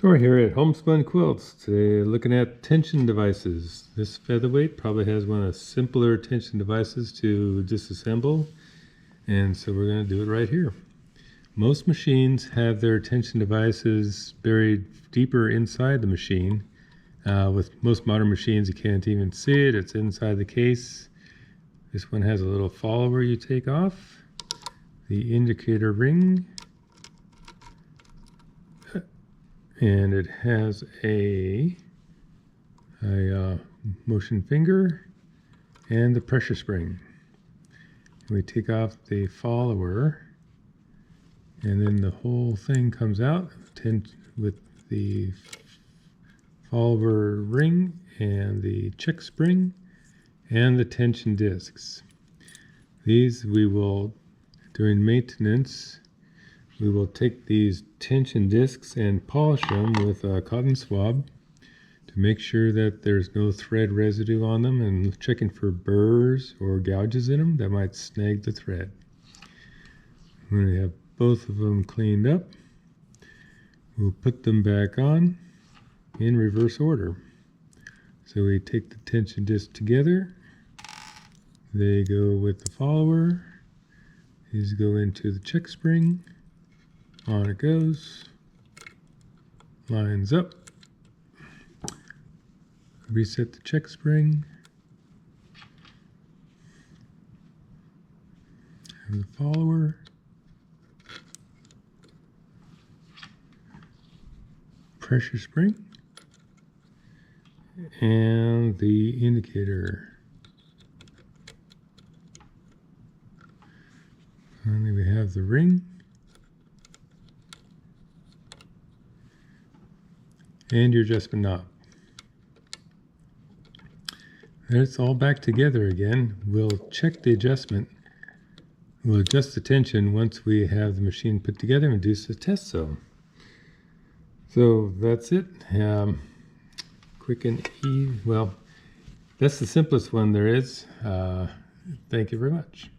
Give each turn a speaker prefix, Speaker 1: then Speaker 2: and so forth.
Speaker 1: So we're here at Homespun Quilts today looking at tension devices. This featherweight probably has one of the simpler tension devices to disassemble, and so we're going to do it right here. Most machines have their tension devices buried deeper inside the machine. With most modern machines you can't even see it, it's inside the case. This one has a little follower you take off, the indicator ring, and it has a motion finger and the pressure spring. We take off the follower, and then the whole thing comes out with the follower ring and the check spring and the tension discs. These we will, during maintenance, we will take these tension discs and polish them with a cotton swab to make sure that there's no thread residue on them, and checking for burrs or gouges in them that might snag the thread. When we have both of them cleaned up, we'll put them back on in reverse order. So we take the tension disc together, they go with the follower, these go into the check spring, on it goes, lines up, reset the check spring, and the follower, pressure spring, and the indicator. Finally we have the ring, and your adjustment knob. And it's all back together again. We'll check the adjustment. We'll adjust the tension once we have the machine put together and do the test zone. So that's it. Quick and easy. Well, that's the simplest one there is. Thank you very much.